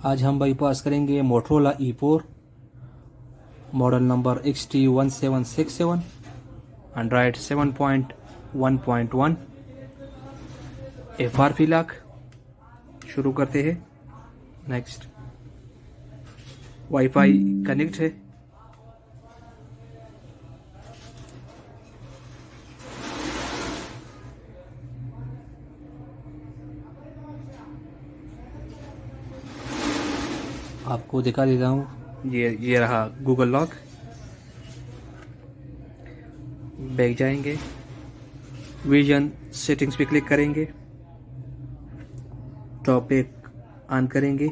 आज हम बाईपास करेंगे Motorola E4 model number XT1767 Android 7.1.1 FRP lock. शुरू करते हैं। नेक्स्ट वाईफाई कनेक्ट है। आपको दिखा देता हूँ, ये रहा गूगल लॉक। बैक जाएंगे, विजन सेटिंग्स पे क्लिक करेंगे, टॉप बैक ऑन करेंगे।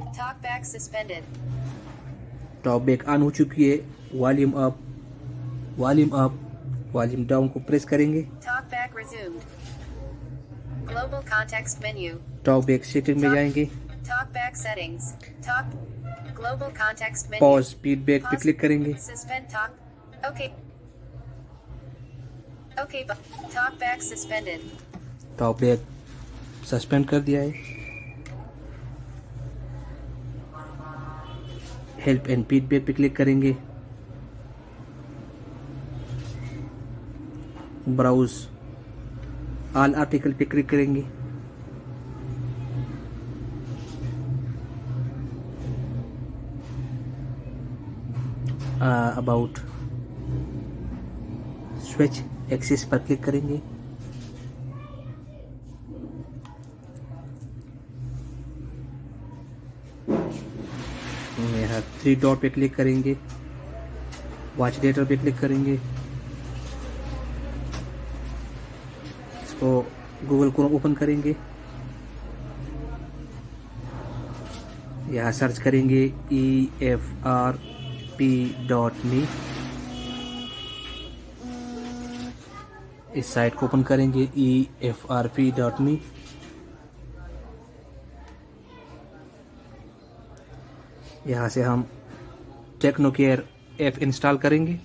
टॉप बैक ऑन हो चुकी है। वॉल्यूम अप, वॉल्यूम डाउन को प्रेस करेंगे। टॉप बैक सेटिंग में जाएंगे। पॉज फीडबैक पे क्लिक करेंगे। टॉप बैक सस्पेंड कर दिया है। हेल्प एंड फीडबैक पे क्लिक करेंगे। ब्राउज ऑल आर्टिकल पे क्लिक करेंगे। अबाउट स्विच एक्सिस पर क्लिक करेंगे। यहाँ 3 डॉट पे क्लिक करेंगे। वॉच डेटा पे क्लिक करेंगे। इसको गूगल क्रोम ओपन करेंगे। यहाँ सर्च करेंगे EFRP.me। इस साइट को ओपन करेंगे EFRP.me। यहाँ से हम टेक्नोकेयर ऐप इंस्टॉल करेंगे।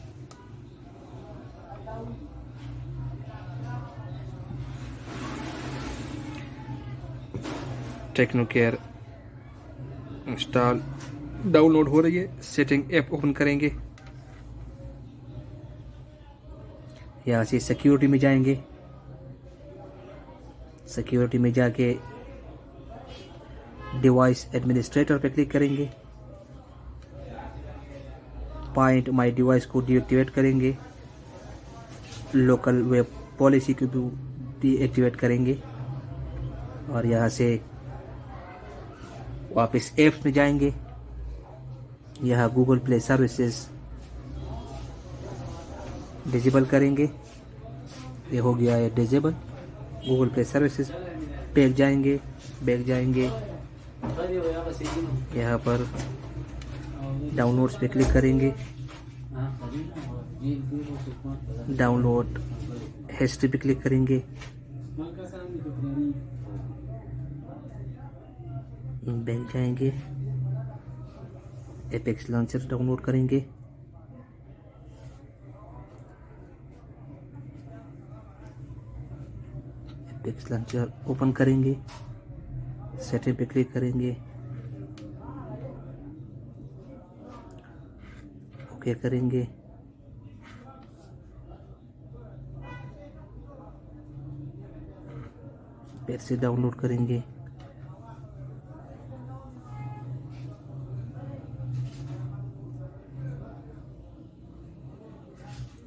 टेक्नोकेयर इंस्टॉल डाउनलोड हो रही है। सेटिंग ऐप ओपन करेंगे। यहाँ से सिक्योरिटी में जाएंगे। सिक्योरिटी में जाके डिवाइस एडमिनिस्ट्रेटर पे क्लिक करेंगे। फाइंड माय डिवाइस को डीएक्टिवेट करेंगे। लोकल वेब पॉलिसी को भी डीएक्टिवेट करेंगे। और यहाँ से वापस ऐप्स में जाएंगे। यहाँ गूगल प्ले सर्विसेज डिसेबल करेंगे। ये हो गया है disable. Google play services back जाएंगे। यहाँ पर डाउनलोड्स पे क्लिक करेंगे। डाउनलोड हिस्ट्री पे क्लिक करेंगे। बैक जाएंगे। एपेक्स लॉन्चर डाउनलोड करेंगे। एपेक्स लॉन्चर ओपन करेंगे। सेटिंग पे क्लिक करेंगे। ओके करेंगे। फिर से डाउनलोड करेंगे।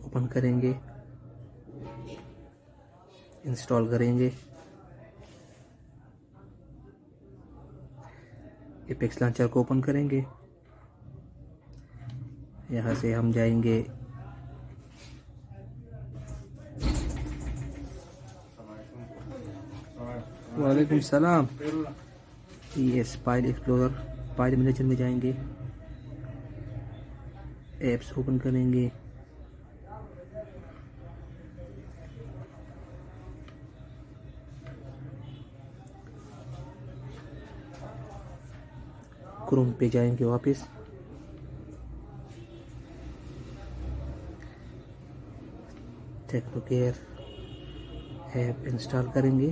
ओपन करेंगे। इंस्टॉल करेंगे। एपेक्स लॉन्चर को ओपन करेंगे। यहाँ से हम जाएंगे वालेकुम सलाम। Yes, file explorer, file manager में जाएंगे। एप्स ओपन करेंगे। क्रोम पे जाएंगे वापस। टेक्नोकेयर ऐप इंस्टॉल करेंगे।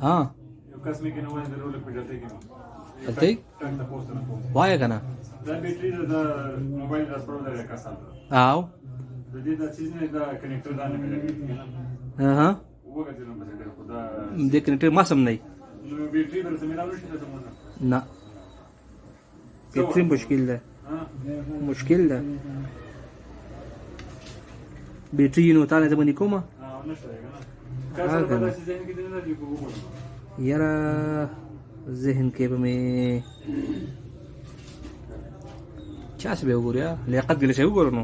हाँ चलते वाया का ना आओ हाँ हाँ देख कनेक्टर मासम नहीं ना कितनी मुश्किल है बैटरी यूं होता है जब नहीं कोमा यार जहन के में क्या से बेगुर या लियाकत गिले से बेगुर नो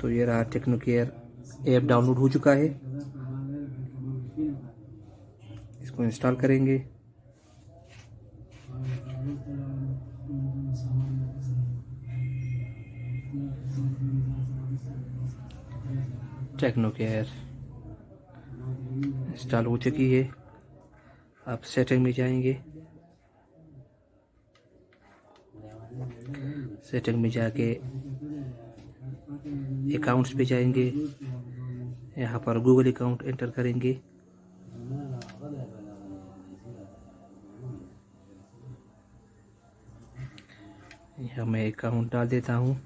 तो ये रहा टेक्नो केयर ऐप डाउनलोड हो चुका है इसको इंस्टॉल करेंगे टेक्नो केयर इंस्टॉल हो चुकी है आप सेटिंग में जाएंगे सेटिंग में जाके अकाउंट्स पे जाएंगे यहाँ पर गूगल अकाउंट एंटर करेंगे यहाँ मैं अकाउंट डाल देता हूँ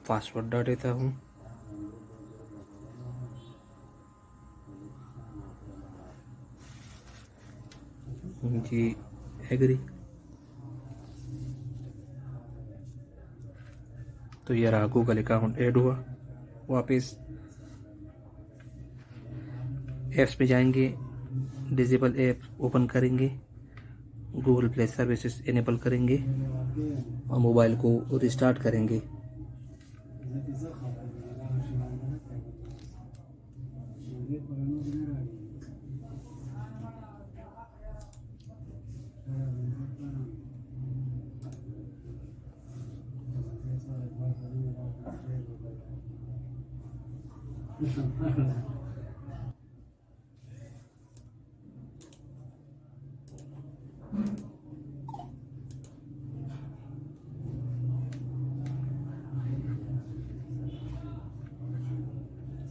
पासवर्ड डाल देता हूँ जी एग्री तो ये रहा गूगल अकाउंट ऐड हुआ वापस ऐप्स में जाएंगे डिसेबल ऐप ओपन करेंगे गूगल प्ले सर्विसेज इनेबल करेंगे और मोबाइल को रिस्टार्ट करेंगे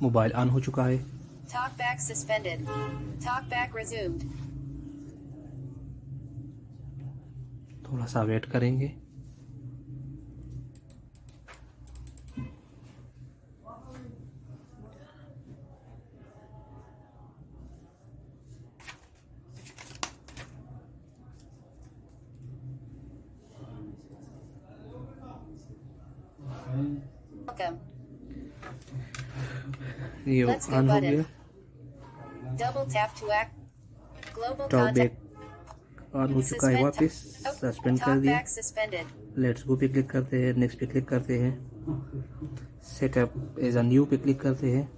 मोबाइल ऑन हो चुका है Talkback suspended. Talkback resumed. थोड़ा सा वेट करेंगे Welcome. ये Let's go ऑन हो button. गया Double tap to act. Global talkback contact. On हो चुका है वापस सस्पेंड कर दिया Talkback suspended. लेट्स गो पे क्लिक करते हैं नेक्स्ट पे क्लिक करते हैं सेटअप एज अ न्यू पे क्लिक करते हैं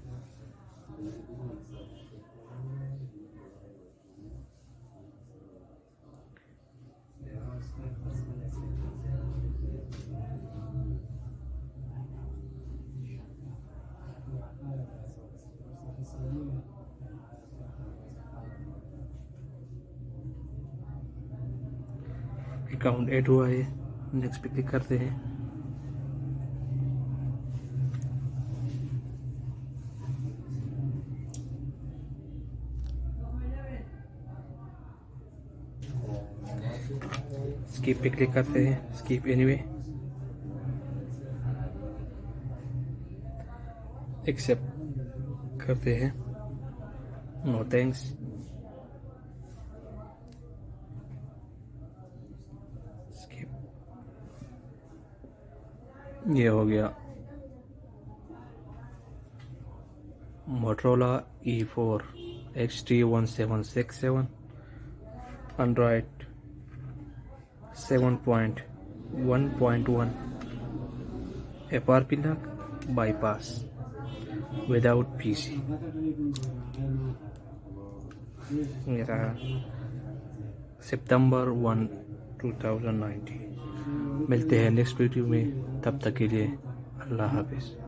अकाउंट ऐड हुआ है नेक्स्ट पे क्लिक करते हैं स्किप पे क्लिक करते हैं स्किप एनीवे एक्सेप्ट करते हैं नो थैंक्स स्किप ये हो गया Motorola E4 XT1767 Android 7.1.1 FRP lock bypass without PC मेरा सितंबर 1 2019 मिलते हैं नेक्स्ट वीडियो में तब तक के लिए अल्लाह हाफिज़।